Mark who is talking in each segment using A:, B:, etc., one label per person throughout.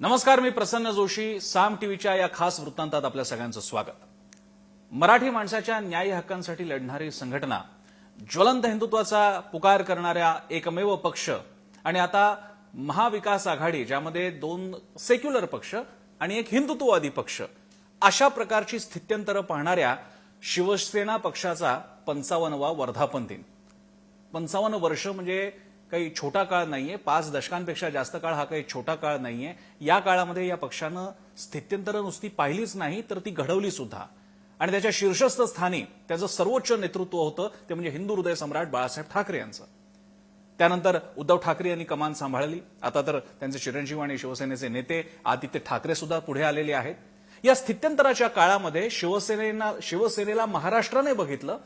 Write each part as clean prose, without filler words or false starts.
A: नमस्कार, मी प्रसन्न जोशी. साम टीव्हीच्या या खास वृत्तांतात आपल्या सगळ्यांचं स्वागत. मराठी माणसाच्या न्याय हक्कांसाठी लढणारी संघटना, ज्वलंत हिंदुत्वाचा पुकार करणाऱ्या एकमेव पक्ष आणि आता महाविकास आघाडी, ज्यामध्ये 2 सेक्युलर पक्ष आणि एक हिंदुत्ववादी पक्ष, अशा प्रकारची स्थित्यंतरं पाहणाऱ्या शिवसेना पक्षाचा 55वा वर्धापन दिन. 55 वर्ष म्हणजे काही छोटा काळ नाहीये. 5 दशकांपेक्षा जास्त काळ हा काही छोटा काळ नाहीये. या काळामध्ये या पक्षानं स्थित्यंतरं नुसती पाहिलीच नाही, तर ती घडवली सुद्धा. आणि त्याच्या शीर्षस्थ स्थानी त्याचं सर्वोच्च नेतृत्व होतं ते म्हणजे हिंदू हृदय सम्राट बाळासाहेब ठाकरे यांचं. त्यानंतर उद्धव ठाकरे यांनी कमान सांभाळली. आता तर त्यांचे चिरंजीव आणि शिवसेनेचे नेते आदित्य ठाकरे सुद्धा पुढे आलेले आहेत. या स्थित्यंतराच्या काळामध्ये शिवसेनेला महाराष्ट्राने बघितलं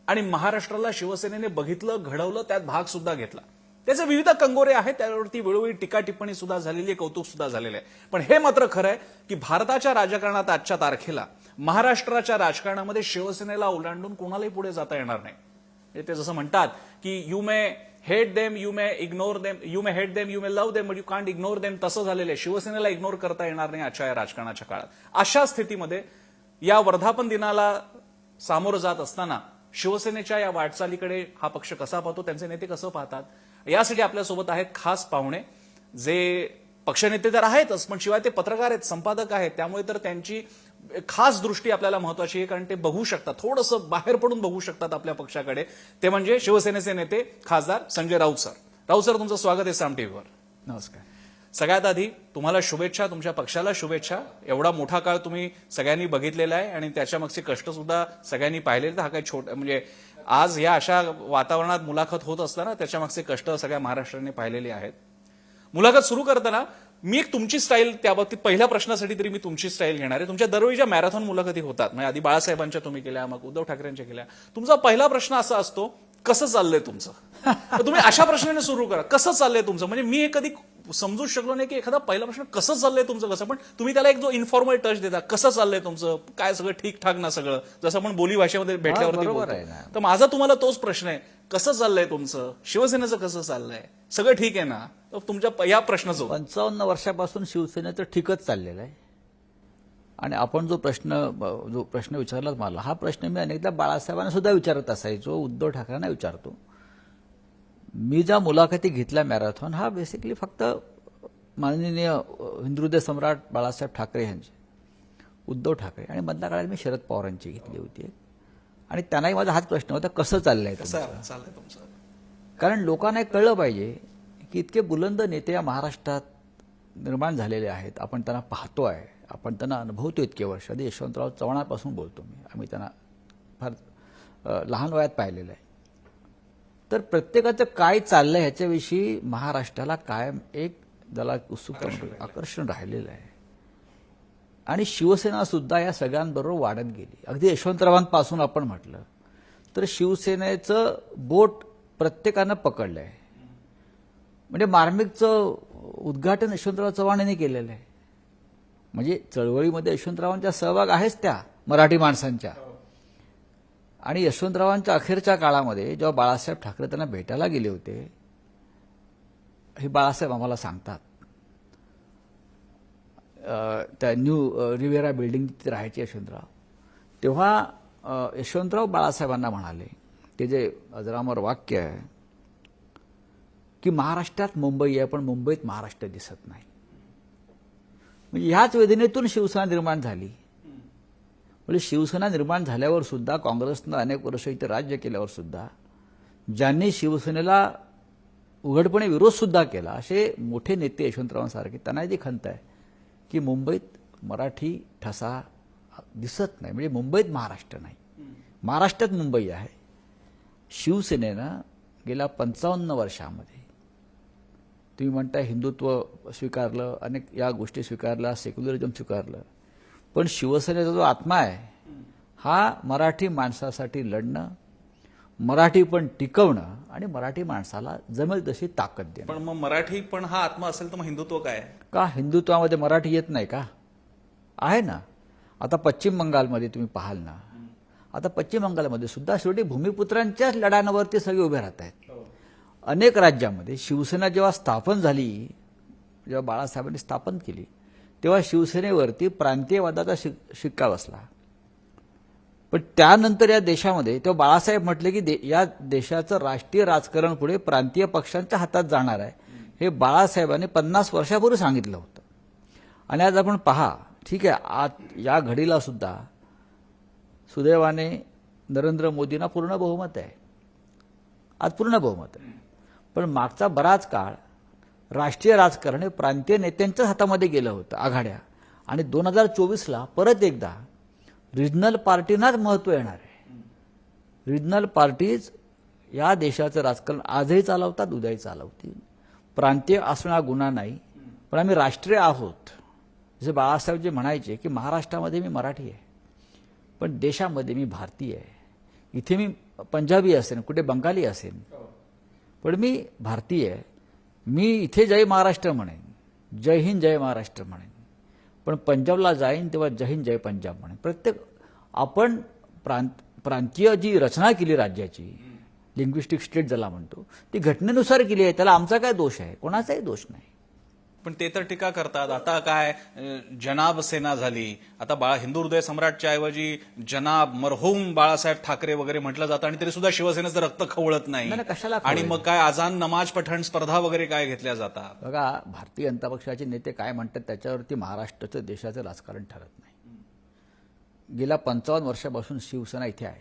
A: आणि महाराष्ट्राला शिवसेनेने बघितलं, घडवलं, त्यात भाग सुद्धा घेतला. त्याचे विविध कंगोरे आहेत, त्यावरती वेळोवेळी टीका टिप्पणी सुद्धा झालेली आहे, कौतुक सुद्धा झालेलं आहे. पण हे मात्र खरं आहे की भारताच्या राजकारणात आजच्या तारखेला महाराष्ट्राच्या राजकारणामध्ये शिवसेनेला ओलांडून कोणालाही पुढे जाता येणार नाही. ते जसं म्हणतात की you may hate them, you may ignore them, you may hate them, you may love them, but you can't ignore them. तसं झालेलं आहे. शिवसेनेला इग्नोर करता येणार नाही आजच्या या राजकारणाच्या काळात. अशा स्थितीमध्ये या वर्धापन दिनाला सामोरं जात असताना शिवसेनेच्या या वाटचालीकडे हा पक्ष कसा पाहतो, त्यांचे नेते कसं पाहतात, यासाठी आपल्यासोबत आहेत खास पाहुणे, जे पक्षनेते तर आहेतच, पण शिवाय ते पत्रकार आहेत, संपादक आहेत. त्यामुळे तर त्यांची खास दृष्टी आपल्याला महत्वाची आहे, कारण ते बघू शकतात, थोडंसं बाहेर पडून बघू शकतात आपल्या पक्षाकडे. ते म्हणजे शिवसेनेचे नेते खासदार संजय राऊत सर. राऊत सर, तुमचं स्वागत आहे साम टीव्हीवर.
B: नमस्कार.
A: सगळ्यात आधी तुम्हाला शुभेच्छा, तुमच्या पक्षाला शुभेच्छा. एवढा मोठा काळ तुम्ही सगळ्यांनी बघितलेला आहे आणि त्याच्यामागचे कष्ट सुद्धा सगळ्यांनी पाहिलेले. हा काही छोटा म्हणजे आज या अशा वातावरणात मुलाखत होत असताना त्याच्यामागचे कष्ट सगळ्या महाराष्ट्राने पाहिलेले आहेत. मुलाखत सुरू करताना मी एक तुमची स्टाईल, त्याबाबतीत पहिल्या प्रश्नासाठी तरी मी तुमची स्टाईल घेणार आहे. तुमच्या दरवेळीच्या मॅरेथॉन मुलाखती होतात, म्हणजे आधी बाळासाहेबांच्या तुम्ही केल्या, मग उद्धव ठाकरेंच्या केल्या. तुमचा पहिला प्रश्न असा असतो, कसं चाललंय तुमचं? तुम्ही अशा प्रश्नाने सुरू करा, कसं चाललंय तुमचं. म्हणजे मी हे कधी समजूच शकलो नाही की एखादा पहिला प्रश्न कसं चाललंय तुमचं कसं, पण तुम्ही त्याला एक जो इन्फॉर्मल टच देता, कसं चाललंय तुमचं, काय सगळं ठीकठाक ना सगळं, जसं आपण बोली भाषेमध्ये भेटल्यावरती बोलतो. तर माझा तुम्हाला तोच प्रश्न आहे, कसं चाललंय तुमचं, शिवसेनेचं कसं चाललंय, सगळं ठीक आहे ना? तर तुमच्या या प्रश्नाचं
B: 55 वर्षापासून शिवसेनेचं ठीकच चाललेलं आहे. आणि आपण जो प्रश्न विचारला मला, हा प्रश्न मी अनेकदा बाळासाहेबांना सुद्धा विचारत असायचो, उद्धव ठाकरेंना विचारतो. मी ज्या मुलाखती घेतल्या मॅरेथॉन, हा बेसिकली फक्त माननीय हिंदू हृदय सम्राट बाळासाहेब ठाकरे यांचे, उद्धव ठाकरे आणि मधल्या काळात मी शरद पवार यांची घेतली होती. आणि त्यांनाही माझा हाच प्रश्न होता, कसं चाललंय
A: तुमचं.
B: कारण लोकांना हे कळलं पाहिजे की इतके बुलंद नेते या महाराष्ट्रात निर्माण झालेले आहेत. आपण त्यांना पाहतो आहे, आपण त्यांना अनुभवतो इतके वर्ष. आधी यशवंतराव चव्हाणांपासून बोलतो मी, आम्ही त्यांना फार लहान वयात पाहिलेलं आहे. तर प्रत्येकाचं काय चाललंय ह्याच्याविषयी महाराष्ट्राला कायम एक ज्याला उत्सुकता आकर्षण राहिलेलं आहे. आणि शिवसेना सुद्धा या सगळ्यांबरोबर वाढत गेली. अगदी यशवंतरावांपासून आपण म्हटलं तर शिवसेनेचं बोट प्रत्येकानं पकडलंय. म्हणजे मार्मिकचं उद्घाटन यशवंतराव चव्हाण यांनी केलेलं आहे. म्हणजे चळवळीमध्ये यशवंतरावांचा सहभाग आहेच त्या मराठी माणसांच्या. आणि यशवंतरावांच्या अखेरच्या काळामध्ये जेव्हा बाळासाहेब ठाकरे त्यांना भेटायला गेले होते, हे बाळासाहेब आम्हाला सांगतात, त्या न्यू रिव्हेरा बिल्डिंग तिथे राहायचे यशवंतराव, तेव्हा यशवंतराव बाळासाहेबांना म्हणाले, ते जे अजरामर वाक्य आहे की महाराष्ट्रात मुंबई आहे पण मुंबईत महाराष्ट्र दिसत नाही. म्हणजे ह्याच वेदनेतून शिवसेना निर्माण झाली. म्हणजे शिवसेना निर्माण झाल्यावर सुद्धा, काँग्रेसनं अनेक वर्ष इथे राज्य केल्यावर सुद्धा, ज्यांनी शिवसेनेला उघडपणे विरोध सुद्धा केला असे मोठे नेते यशवंतरावांसारखे, त्यांना जी खंत आहे की मुंबईत मराठी ठसा दिसत नाही, म्हणजे मुंबईत महाराष्ट्र नाही, महाराष्ट्रात मुंबई आहे. शिवसेनेनं गेल्या 55 वर्षामध्ये, तुम्ही म्हणताय हिंदुत्व स्वीकारलं, अनेक या गोष्टी स्वीकारल्या, सेक्युलरिझम स्वीकारलं, पण शिवसेनेचा जो आत्मा आहे हा मराठी माणसासाठी लढणं, मराठी पण टिकवणं आणि मराठी माणसाला जमेल तशी ताकद देणं.
A: पण मग मराठी पण हा आत्मा असेल तर मग हिंदुत्व काय?
B: का हिंदुत्वामध्ये मराठी येत नाही का? आहे ना. आता पश्चिम बंगालमध्ये तुम्ही पाहाल ना, आता पश्चिम बंगालमध्ये सुद्धा शेवटी भूमिपुत्रांच्याच लढ्यांवरती सगळे उभे राहत आहेत. अनेक राज्यामध्ये शिवसेना जेव्हा स्थापन झाली, जेव्हा बाळासाहेबांनी स्थापन केली, तेव्हा शिवसेनेवरती प्रांतीयवादाचा शिक्का बसला. पण त्यानंतर या देशामध्ये तेव्हा बाळासाहेब म्हटले की या देशाचं राष्ट्रीय राजकारण पुढे प्रांतीय पक्षांच्या हातात जाणार आहे. हे बाळासाहेबांनी 50 वर्षापूर्वी सांगितलं होतं. आणि आज आपण पहा, ठीक आहे, आज या घडीला सुद्धा सुदैवाने नरेंद्र मोदींना पूर्ण बहुमत आहे. आज पूर्ण बहुमत आहे. पण मागचा बराच काळ राष्ट्रीय राजकारण हे प्रांतीय नेत्यांच्याच हातामध्ये गेलं होतं, आघाड्या. आणि 2024ला परत एकदा रिजनल पार्टींनाच महत्त्व येणार आहे. रिजनल पार्टीज या देशाचं राजकारण आजही चालवतात, उद्याही चालवतील. प्रांतीय असणं हा गुन्हा नाही, पण आम्ही राष्ट्रीय आहोत. जसे बाळासाहेब जे म्हणायचे की महाराष्ट्रामध्ये मी मराठी आहे, पण देशामध्ये मी भारतीय आहे. इथे मी पंजाबी असेन, कुठे बंगाली असेन, पण मी भारतीय आहे. मी इथे जय महाराष्ट्र म्हणेन, जय हिंद जय महाराष्ट्र म्हणेन. पण पंजाबला जाईन तेव्हा जय हिंद जय पंजाब म्हणेन. प्रत्येक आपण प्रांतीय जी रचना केली राज्याची, लिंग्विस्टिक स्टेट ज्याला म्हणतो, ती घटनेनुसार केली आहे. त्याला आमचा काय दोष आहे? कोणाचाही दोष नाही.
A: पण ते तर टीका करतात. आता काय जनाब सेना झाली, आता हिंदू हृदय सम्राटच्या ऐवजी जनाब मरहूम बाळासाहेब ठाकरे वगैरे म्हटलं जातं, आणि तरी सुद्धा शिवसेनेचं रक्त खवळत नाही.
B: कशाला
A: आणि मग काय अजान नमाज पठण स्पर्धा वगैरे काय घेतल्या जातात.
B: बघा, भारतीय जनता पक्षाचे नेते काय म्हणतात त्याच्यावरती महाराष्ट्राचं देशाचं राजकारण ठरत नाही. गेल्या 55 वर्षापासून शिवसेना इथे आहे.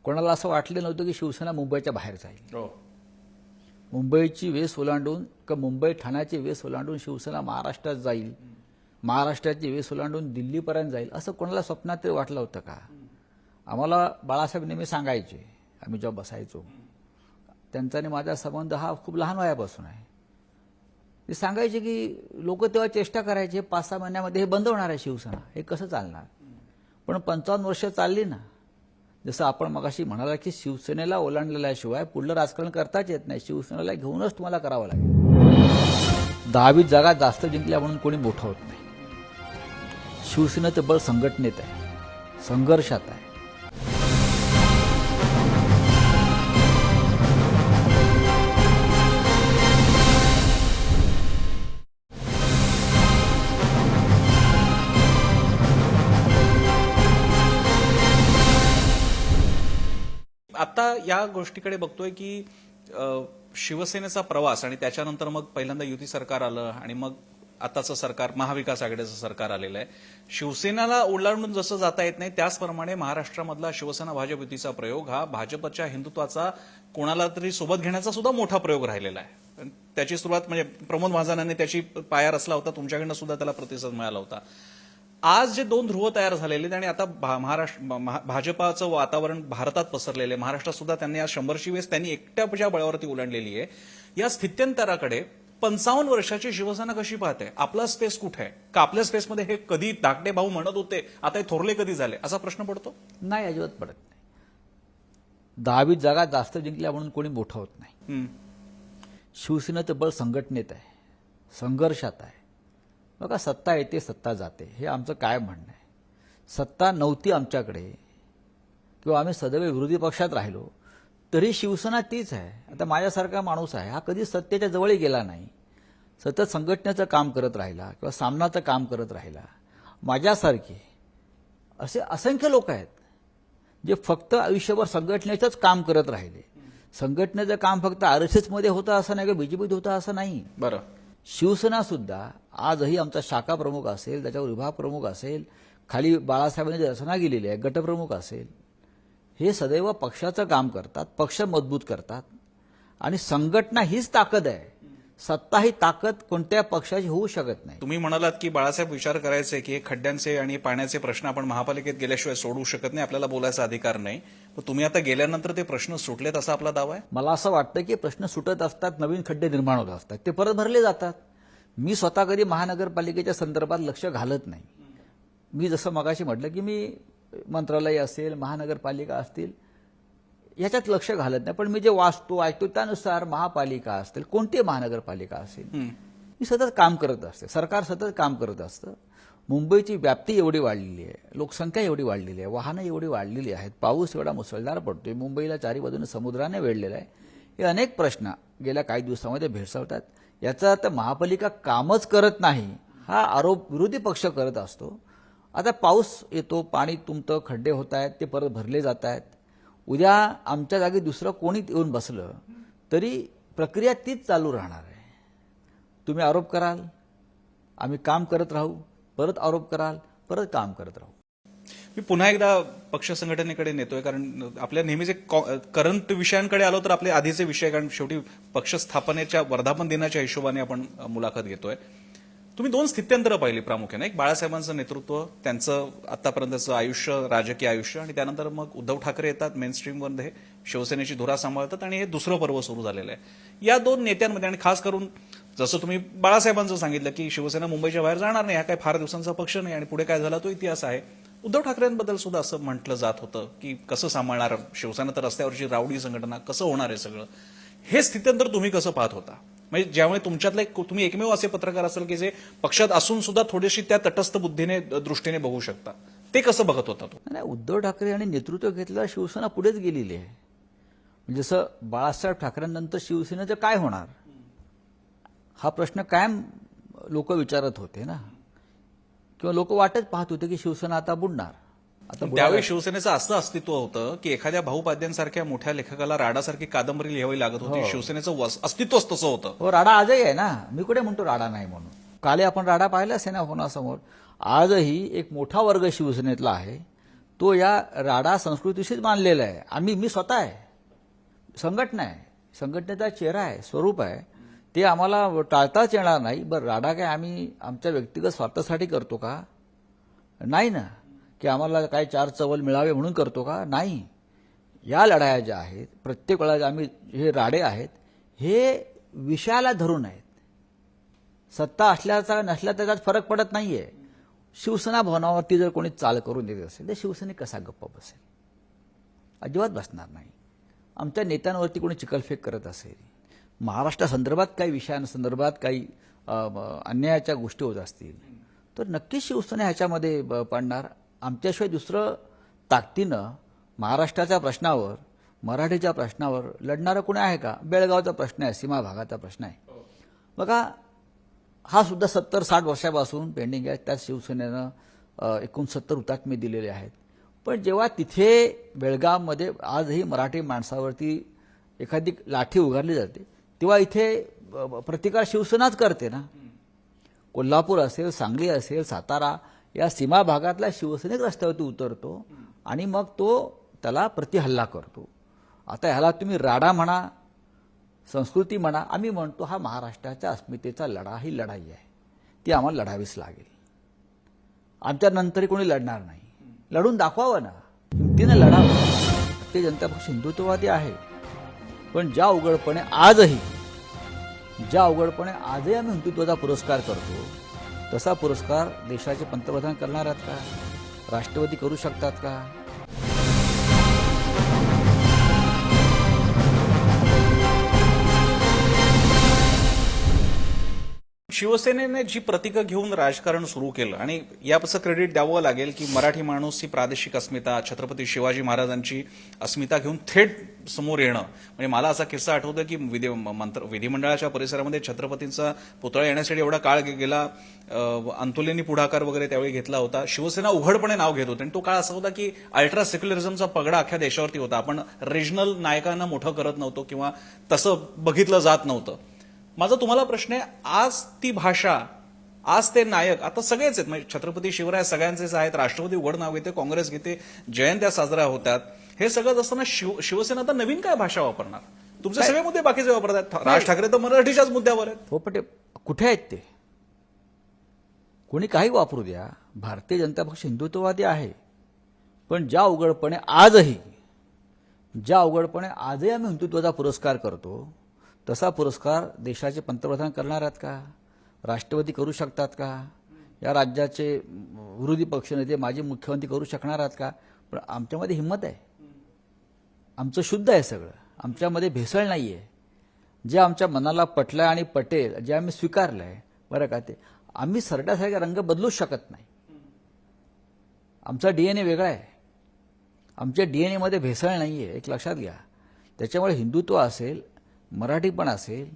B: कोणाला असं वाटलं नव्हतं की शिवसेना मुंबईच्या बाहेर जाईल. मुंबईची वेस ओलांडून का मुंबई ठाण्याची वेस ओलांडून शिवसेना महाराष्ट्रात जाईल, महाराष्ट्राची वेस ओलांडून दिल्लीपर्यंत जाईल, असं कोणाला स्वप्नात तरी वाटलं होतं का? आम्हाला बाळासाहेब नेहमी सांगायचे, आम्ही जेव्हा बसायचो, त्यांचा आणि माझा संबंध हा खूप लहान वयापासून आहे. ते सांगायचे की लोक तेव्हा चेष्टा करायचे 5-6 महिन्यामध्ये हे बंद होणार आहे शिवसेना, हे कसं चालणार. पण 55 वर्ष चालली ना. जसं आपण मगाशी म्हणाला की शिवसेनेला ओलांडलेल्याशिवाय पुढलं राजकारण करताच येत नाही. शिवसेनेला घेऊनच तुम्हाला करावं लागेल. 10-20 जागा जास्त जिंकल्या म्हणून कोणी मोठं होत नाही. शिवसेनेचं बळ संघटनेत आहे, संघर्षात आहे.
A: आता या गोष्टीकडे बघतोय की शिवसेनेचा प्रवास आणि त्याच्यानंतर मग पहिल्यांदा युती सरकार आलं आणि मग आताचं सरकार महाविकास आघाडीचं सरकार आलेलं आहे. शिवसेनेला ओलांडून जसं जाता येत नाही त्याचप्रमाणे महाराष्ट्रामधला शिवसेना भाजप युतीचा प्रयोग हा भाजपच्या हिंदुत्वाचा कोणाला तरी सोबत घेण्याचा सुद्धा मोठा प्रयोग राहिलेला आहे. त्याची सुरुवात म्हणजे प्रमोद महाजनांनी त्याची पाया रचला होता, तुमच्याकडनं सुद्धा त्याला प्रतिसाद मिळाला होता. आज जे 2 ध्रुव तयार झालेले आणि आता भाजपाचं वातावरण भारतात पसरलेलं आहे, महाराष्ट्रात सुद्धा त्यांनी आज 100शी वेस त्यांनी एकट्याच्या बळावरती ओलांडलेली आहे. या स्थित्यंतराकडे 55 वर्षाची शिवसेना कशी पाहते? आपला स्पेस कुठे आहे? का आपल्या स्पेसमध्ये हे कधी धाकटे भाऊ म्हणत होते, आता हे थोरले कधी झाले, असा प्रश्न पडतो?
B: नाही, अजिबात पडत नाही. 10-20 जागा जास्त जिंकल्या म्हणून कोणी मोठं होत नाही. शिवसेनेचं बळ संघटनेत आहे, संघर्षात आहे. बघा, सत्ता येते सत्ता जाते, हे आमचं काय म्हणणं आहे. सत्ता नव्हती आमच्याकडे किंवा आम्ही सदैव विरोधी पक्षात राहिलो तरी शिवसेना तीच आहे. आता माझ्यासारखा माणूस आहे, हा कधी सत्तेच्या जवळही गेला नाही. सतत संघटनेचं काम करत राहिला किंवा सामनाचं काम करत राहिला. माझ्यासारखे असे असंख्य लोक आहेत जे फक्त आयुष्यभर संघटनेचंच काम करत राहिले. संघटनेचं काम फक्त RSSमध्ये होतं असं नाही, किंवा बीजेपीत होतं असं नाही.
A: बरं,
B: शिवसेना सुद्धा आजही आमचा शाखा प्रमुख असेल, त्याच्यावर विभाग प्रमुख असेल, खाली बाळासाहेबांनी जी रचना केलेली आहे गटप्रमुख असेल, हे सदैव पक्षाचं काम करतात, पक्ष मजबूत करतात. आणि संघटना हीच ताकद आहे. सत्ता ही ताकद कोणत्या पक्षाची होऊ शकत नाही.
A: तुम्ही म्हणालात की बाळासाहेब विचार करायचे की हे खड्ड्यांचे आणि पाण्याचे प्रश्न आपण महापालिकेत गेल्याशिवाय सोडवू शकत नाही, आपल्याला बोलायचा अधिकार नाही. पण तुम्ही आता गेल्यानंतर ते प्रश्न सुटलेत असा आपला दावा आहे?
B: मला असं वाटतं की प्रश्न सुटत असतात, नवीन खड्डे निर्माण होत असतात, ते परत भरले जातात. मी स्वतः कधी महानगरपालिकेच्या संदर्भात लक्ष घालत नाही. मी जसं मगाशी म्हटलं की मी मंत्रालय असेल, महानगरपालिका असतील, याच्यात लक्ष घालत नाही. पण मी जे वाचतो ऐकतो त्यानुसार महापालिका असतील, कोणती महानगरपालिका असेल, मी सतत काम करत असते, सरकार सतत काम करत असतं. मुंबईची व्याप्ती एवढी वाढलेली आहे, लोकसंख्या एवढी वाढलेली आहे, वाहनं एवढी वाढलेली आहेत, पाऊस एवढा मुसळधार पडतोय, मुंबईला चारी बाजूने समुद्राने वेढलेला आहे. हे अनेक प्रश्न गेल्या काही दिवसामध्ये भेडसावतात. याचा अर्थ महापालिका कामच करत नाही हा आरोप विरोधी पक्ष करत असतो. आता पाऊस येतो, पाणी तुमतं, खड्डे होत आहेत, ते परत भरले जात आहेत. उद्या आमच्या जागी दुसरं कोणी येऊन बसलं तरी प्रक्रिया तीच चालू राहणार आहे. तुम्ही आरोप कराल, आम्ही काम करत राहू, परत आरोप कराल, परत काम करत राहू.
A: मी पुन्हा एकदा पक्ष संघटनेकडे नेतोय, कारण आपल्या नेहमीचे करंट विषयांकडे आलो तर आपले आधीचे विषय, कारण शेवटी पक्ष स्थापनेच्या वर्धापन दिनाच्या हिशोबाने आपण मुलाखत घेतोय. तुम्ही दोन स्थित्यंतरं पाहिली प्रामुख्याने, एक बाळासाहेबांचं नेतृत्व, त्यांचं आतापर्यंतचं आयुष्य, राजकीय आयुष्य, आणि त्यानंतर मग उद्धव ठाकरे येतात मेनस्ट्रीममध्ये, शिवसेनेची धुरा सांभाळतात आणि हे दुसरं पर्व सुरू झालेलं आहे. या दोन नेत्यांमध्ये, आणि खास करून जसं तुम्ही बाळासाहेबांचं सांगितलं की शिवसेना मुंबईच्या बाहेर जाणार नाही, हा काही फार दिवसांचा पक्ष नाही आणि पुढे काय झाला तो इतिहास आहे. उद्धव ठाकरेंबद्दल सुद्धा असं म्हटलं जात होतं की कसं सांभाळणार शिवसेना, तर रस्त्यावरची रावडी संघटना, कसं होणार आहे सगळं. हे स्थित्यंतर तुम्ही कसं पाहत होता? म्हणजे ज्यामुळे तुमच्यातले तुम्ही एकमेव असे पत्रकार असाल की जे पक्षात असून सुद्धा थोडीशी त्या तटस्थ बुद्धीने दृष्टीने बघू शकता, ते कसं बघत होता तो?
B: नाही, उद्धव ठाकरे आणि नेतृत्व घेतलं, शिवसेना पुढेच गेलेली आहे. म्हणजे जसं बाळासाहेब ठाकरेंनंतर शिवसेनेचं काय होणार हा प्रश्न कायम लोक विचारत होते ना, किंवा लोक वाटच पाहत होते की शिवसेना आता बुडणार. आता
A: त्यावेळी शिवसेनेचं असं अस्तित्व होतं की एखाद्या भाऊपाद्यांसारख्या मोठ्या लेखकाला राडासारखी कादंबरी लिहावी लागत होती. शिवसेनेचं अस्तित्वच तसं होतं.
B: हो, राडा आजही आहे ना. मी कुठे म्हणतो राडा नाही म्हणून. काल आपण राडा पाहिला सेनाभवनासमोर. आजही एक मोठा वर्ग शिवसेनेतला आहे, तो या राडा संस्कृतीशीच मानलेला आहे. मी स्वतः आहे, संघटना आहे, संघटनेचा चेहरा आहे, स्वरूप आहे, ते आम्हाला टाळताच येणार नाही. बरं, राडा काय आम्ही आमच्या व्यक्तिगत स्वार्थासाठी करतो का? नाही ना. की आम्हाला काय चार चवल मिळावे म्हणून करतो का? नाही. या लढाया ज्या आहेत, प्रत्येक वेळा आम्ही हे राडे आहेत, हे विषयाला धरून आहेत. सत्ता असल्याचा नसल्या त्याच्यात फरक पडत नाहीये. शिवसेना भवनावरती जर कोणी चाल करून देत असेल तर शिवसेने कसा गप्प बसेल? अजिबात बसणार नाही. आमच्या नेत्यांवरती कोणी चिखलफेक करत असेल, महाराष्ट्रासंदर्भात काही विषयांसंदर्भात काही अन्यायाच्या गोष्टी होत असतील तर नक्कीच शिवसेना ह्याच्यामध्ये पडणार. आमच्याशिवाय दुसरं ताकदीनं महाराष्ट्राच्या प्रश्नावर, मराठीच्या प्रश्नावर लढणारं कोणी आहे का? बेळगावचा प्रश्न आहे, सीमा भागाचा प्रश्न आहे. बघा, हा सुद्धा 70-60 वर्षापासून पेंडिंग आहे. त्यात शिवसेनेनं 69 हुतात्मे दिलेले आहेत. पण जेव्हा तिथे बेळगावमध्ये आजही मराठी माणसावरती एखादी लाठी उगारली जाते तेव्हा इथे प्रतिकार शिवसेनाच करते ना. कोल्हापूर असेल, सांगली असेल, सातारा, या सीमा भागातला शिवसैनिक रस्त्यावरती उतरतो आणि मग तो त्याला प्रतिहल्ला करतो. आता ह्याला तुम्ही राडा म्हणा, संस्कृती म्हणा, आम्ही म्हणतो हा महाराष्ट्राच्या अस्मितेचा लढा, ही लढाई आहे, ती आम्हाला लढावीच लागेल. आमच्या नंतरही कोणी लढणार नाही. लढून दाखवावं ना, हिमतीनं लढावं. भारतीय जनता पक्ष हिंदुत्ववादी आहे, पण ज्या उघडपणे आजही आम्ही हिंदुत्वाचा पुरस्कार करतो, तसा पुरस्कार देशाचे पंतप्रधान करणार आहेत का? राष्ट्रपती करू शकतात का?
A: शिवसेनेने जी प्रतीकं घेऊन राजकारण सुरू केलं, आणि याचं क्रेडिट द्यावं लागेल की मराठी माणूस ही प्रादेशिक अस्मिता, छत्रपती शिवाजी महाराजांची अस्मिता घेऊन थेट समोर येणं. म्हणजे मला असा किस्सा आठवतो की विधिमंडळाच्या परिसरामध्ये छत्रपतींचा पुतळा येण्यासाठी एवढा काळ गेला, अंतुलेंनी पुढाकार वगैरे त्यावेळी घेतला होता. शिवसेना उघडपणे नाव घेत होते आणि तो काळ असा होता की अल्ट्रा सेक्युलरिझमचा पगडा अख्ख्या देशावरती होता. आपण रिजनल नायकांना मोठं करत नव्हतो किंवा तसं बघितलं जात नव्हतं. माझा तुम्हाला प्रश्न आहे, आज ती भाषा, आज ते नायक आता सगळेच आहेत. म्हणजे छत्रपती शिवराय सगळ्यांचेच आहेत, राष्ट्रवादी उघड नाव घेते, काँग्रेस घेते, जयंत्या साजऱ्या होतात. हे सगळं असताना शिवसेना आता नवीन काय भाषा वापरणार? तुमचे सगळे मुद्दे बाकीचे वापरतात. राज ठाकरे तर मराठीच्याच मुद्द्यावर आहेत.
B: हो, पण कुठे आहेत ते? कोणी काही वापरू द्या, भारतीय जनता पक्ष हिंदुत्ववादी आहे, पण ज्या उघडपणे आजही आम्ही हिंदुत्वाचा पुरस्कार करतो, तसा पुरस्कार देशाचे पंतप्रधान करणार आहेत का? राष्ट्रपती करू शकतात का? या राज्याचे विरोधी पक्षनेते, माजी मुख्यमंत्री करू शकणार आहेत का? पण आमच्यामध्ये हिंमत आहे, आमचं शुद्ध आहे सगळं, आमच्यामध्ये भेसळ नाही आहे. जे आमच्या मनाला पटलं आणि पटेल, जे आम्ही स्वीकारलं आहे, बरं का, ते आम्ही सरड्यासारखा रंग बदलूच शकत नाही. आमचा डीएनए वेगळा आहे, आमच्या डीएनएमध्ये भेसळ नाही आहे, एक लक्षात घ्या. त्याच्यामुळे हिंदुत्व असेल, मराठी पण असेल,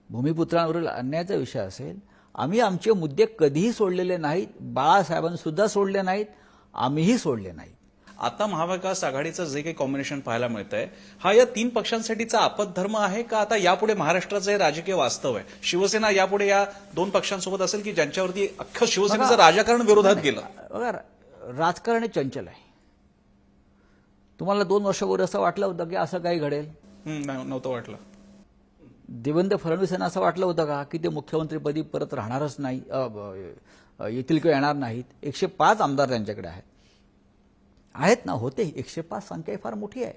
B: भूमिपुत्रांवरील अन्यायाचा विषय असेल, आम्ही आमचे मुद्दे कधीही सोडलेले नाहीत. बाळासाहेबांनी सुद्धा सोडले नाहीत, आम्हीही सोडले नाहीत.
A: आता महाविकास आघाडीचं जे काही कॉम्बिनेशन पाहायला मिळतंय, हा या 3 पक्षांसाठीचा आपत्धर्म आहे का आता यापुढे महाराष्ट्राचं हे राजकीय वास्तव आहे? शिवसेना यापुढे या 2 पक्षांसोबत असेल की ज्यांच्यावरती अख्खं शिवसेनेचं राजकारण विरोधात गेलं?
B: बघा, राजकारण हे चंचल आहे. तुम्हाला 2 वर्षापूर्वी असं वाटलं होतं की असं काही घडेल?
A: नव्हतं वाटलं.
B: देवेंद्र फडणवीस यांना असं वाटलं होतं का की ते मुख्यमंत्रीपदी परत राहणारच नाही, येथील किंवा येणार नाहीत? 105 आमदार त्यांच्याकडे आहेत ना, होते. 105 संख्या फार मोठी आहे.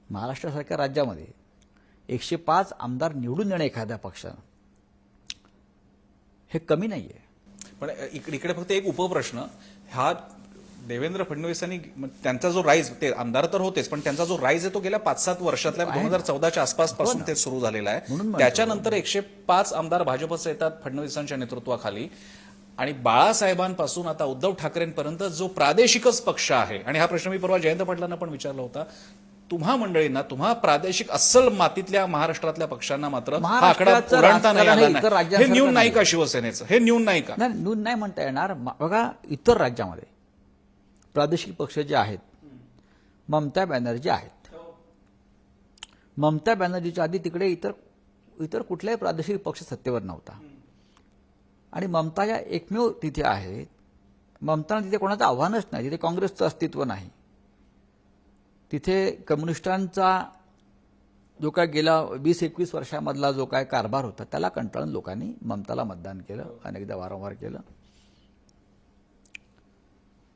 B: महाराष्ट्रासारख्या राज्यामध्ये 105 आमदार निवडून येणं एखाद्या पक्षानं हे कमी नाहीये.
A: पण इकडे फक्त एक उपप्रश्न, हा देवेंद्र फडणवीसांनी त्यांचा जो राईज, ते आमदार तर होतेच, पण त्यांचा जो राईज आहे तो गेल्या 5-7 वर्षातल्या 2014च्या आसपासपासून ते सुरू झालेला आहे. त्याच्यानंतर 105 आमदार भाजपचे येतात फडणवीसांच्या नेतृत्वाखाली, आणि बाळासाहेबांपासून आता उद्धव ठाकरेंपर्यंत जो प्रादेशिकच पक्ष आहे. आणि हा प्रश्न मी परवा जयंत पाटलांना पण विचारला होता, तुम्हा मंडळींना, तुम्हा प्रादेशिक अस्सल मातीतल्या महाराष्ट्रातल्या पक्षांना मात्र हा आकडा पुरवता नाही आला नाही. हे न्यून नाही का शिवसेनेचं? हे न्यून नाही का?
B: नाही, न्यून नाही म्हणता येणार. बघा, इतर राज्यामध्ये प्रादेशिक पक्ष जे आहेत, ममता बॅनर्जी आहेत. ममता बॅनर्जीच्या आधी तिकडे इतर कुठलाही प्रादेशिक पक्ष सत्तेवर नव्हता, आणि ममता या एकमेव तिथे आहेत. ममतानं तिथे कोणाचं आव्हानच नाही, तिथे काँग्रेसचं अस्तित्व नाही. तिथे कम्युनिस्टांचा जो काय गेला 20-21 वर्षामधला जो काय कारभार होता त्याला कंटाळून लोकांनी ममताला मतदान केलं, अनेकदा वारंवार केलं.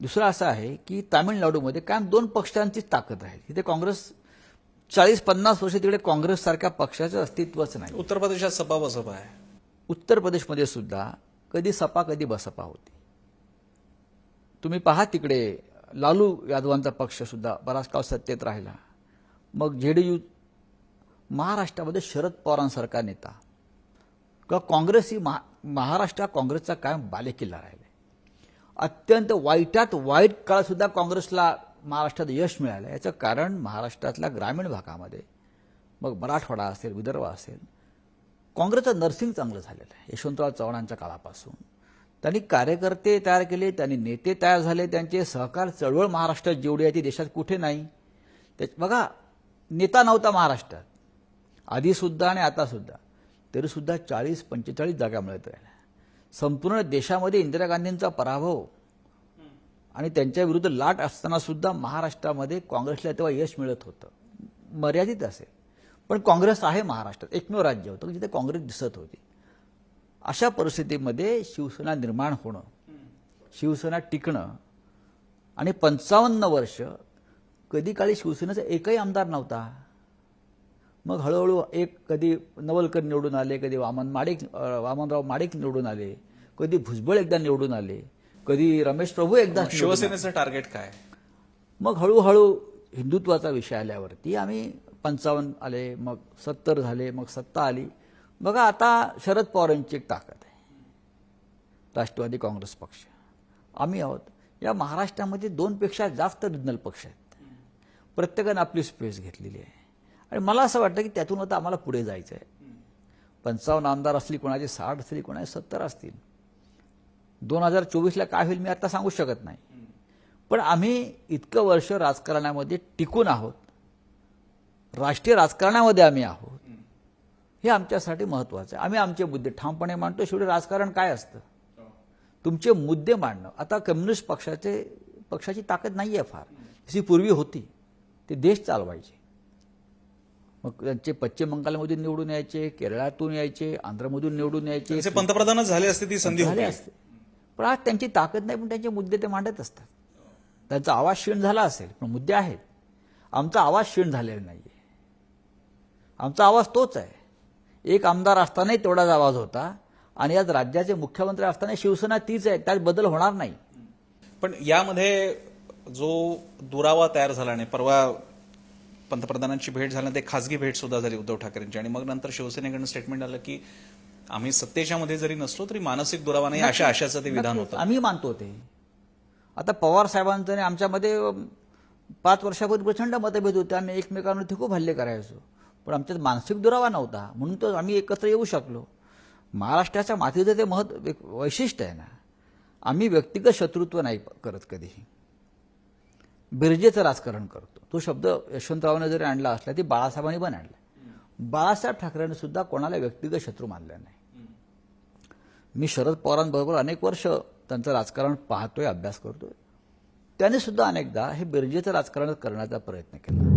B: दुसरं असं आहे की तामिळनाडूमध्ये कायम 2 पक्षांचीच ताकद आहे. तिथे काँग्रेस 40-50 वर्ष तिकडे काँग्रेससारख्या पक्षाचं अस्तित्वच नाही.
A: उत्तर प्रदेशात सपा बसपा आहे.
B: उत्तर प्रदेशमध्ये सुद्धा कधी सपा कधी बसपा होती. तुम्ही पहा, तिकडे लालू यादवांचा पक्ष सुद्धा बराच काळ सत्तेत राहिला. मग जेडीयू, महाराष्ट्रामध्ये शरद पवारांसारखा नेता किंवा काँग्रेस ही महाराष्ट्र काँग्रेसचा कायम बालेकिल्ला राहिला. अत्यंत वाईटात वाईट काळ सुद्धा काँग्रेसला महाराष्ट्रात यश मिळालं. याचं कारण महाराष्ट्रातल्या ग्रामीण भागामध्ये, मग मराठवाडा असेल, विदर्भ असेल, काँग्रेसचं नर्सिंग चांगलं झालेलं आहे. यशवंतराव चव्हाणांच्या काळापासून त्यांनी कार्यकर्ते तयार केले, त्यांनी नेते तयार झाले, त्यांचे सहकार चळवळ महाराष्ट्रात जेवढी आहे ती देशात कुठे नाही. बघा, नेता नव्हता महाराष्ट्रात आधीसुद्धा आणि आतासुद्धा, तरीसुद्धा 40-45 जागा मिळत राहिल्या. संपूर्ण देशामध्ये इंदिरा गांधींचा पराभव आणि त्यांच्या विरुद्ध लाट असताना सुद्धा महाराष्ट्रामध्ये काँग्रेसला तेव्हा यश मिळत होतं. मर्यादित असेल, पण काँग्रेस आहे महाराष्ट्रात. एकमेव राज्य होतं जिथे काँग्रेस दिसत होती. अशा परिस्थितीमध्ये शिवसेना निर्माण होणं, शिवसेना टिकणं, आणि 55 वर्ष कधी काळी शिवसेनेचा एकही आमदार नव्हता. मग हळूहळू कधी नवलकर निवडून आले, कधी वामनराव माडिक निवडून आले, कधी भुजबळ एकदा निवडून आले, कधी रमेश प्रभू एकदा.
A: शिवसेनेचं टार्गेट काय?
B: मग हळूहळू हिंदुत्वाचा विषय आल्यावरती आम्ही 55 आले, मग 70 झाले, मग 70 आली. बघा, आता शरद पवारांची एक ताकद आहे, राष्ट्रवादी काँग्रेस पक्ष. आम्ही आहोत. या महाराष्ट्रामध्ये 2 पेक्षा जास्त रिजनल पक्ष आहेत. प्रत्येकानं आपली स्पेस घेतलेली आहे, आणि मला असं वाटतं की त्यातून आता आम्हाला पुढे जायचं आहे. 55 आमदार असली, कोणाचे 60 असतील, कोणाचे 70 असतील. 2024ला काय होईल मी आता सांगू शकत नाही, पण आम्ही इतकं वर्ष राजकारणामध्ये टिकून आहोत, राष्ट्रीय राजकारणामध्ये आम्ही आहोत. हे आमच्यासाठी महत्वाचं आहे. आम्ही आमचे मुद्दे ठामपणे मांडतो. शेवटी राजकारण काय असतं? तुमचे मुद्दे मांडणं. आता कम्युनिस्ट पक्षाची ताकद नाही आहे फार, जशी पूर्वी होती. ते देश चालवायचे. मग त्यांचे पश्चिम बंगालमधून निवडून यायचे, केरळातून यायचे, आंध्रमधून निवडून यायचे,
A: पंतप्रधानच झाले असते ती संधी
B: झाली असते. पण आज त्यांची ताकद नाही, पण त्यांचे मुद्दे ते मांडत असतात. त्यांचा आवाज क्षीण झाला असेल, पण मुद्दे आहेत. आमचा आवाज क्षीण झालेला नाहीये. आमचा आवाज तोच आहे. एक आमदार असतानाही तेवढाच आवाज होता, आणि आज राज्याचे मुख्यमंत्री असताना शिवसेना तीच आहे, त्यात बदल होणार नाही.
A: पण यामध्ये जो दुरावा तयार झाला नाही, परवा पंतप्रधानांची भेट झाली, ते खासगी भेट सुद्धा झाली उद्धव ठाकरेंची, आणि मग नंतर शिवसेनेकडून स्टेटमेंट आलं की आम्ही सत्तेच्या मध्ये जरी नसलो तरी मानसिक दुरावा नाही, अशा आशाचं ते विधान होतं.
B: आम्ही मानतो ते. आता पवार साहेबांचं आणि आमच्यामध्ये 5 वर्षापूर्वी प्रचंड मतभेद होते. आम्ही एकमेकांवरती खूप हल्ले करायचो. पण आमच्यात मानसिक दुरावा नव्हता, म्हणून तर आम्ही एकत्र येऊ शकलो. महाराष्ट्राच्या मातीचं ते एक वैशिष्ट्य आहे ना, आम्ही व्यक्तिगत शत्रुत्व नाही करत कधीही, बिरजेचं राजकारण करतो. तो शब्द यशवंतरावांनी जरी आणला असला ती बाळासाहेबांनी पण आणला. बाळासाहेब ठाकरेंनी सुद्धा कोणाला व्यक्तिगत शत्रू मानले नाही. मी शरद पवारांबरोबर अनेक वर्ष त्यांचं राजकारण पाहतोय, अभ्यास करतोय. त्यांनी सुद्धा अनेकदा हे बिरजेचं राजकारण करण्याचा प्रयत्न केला.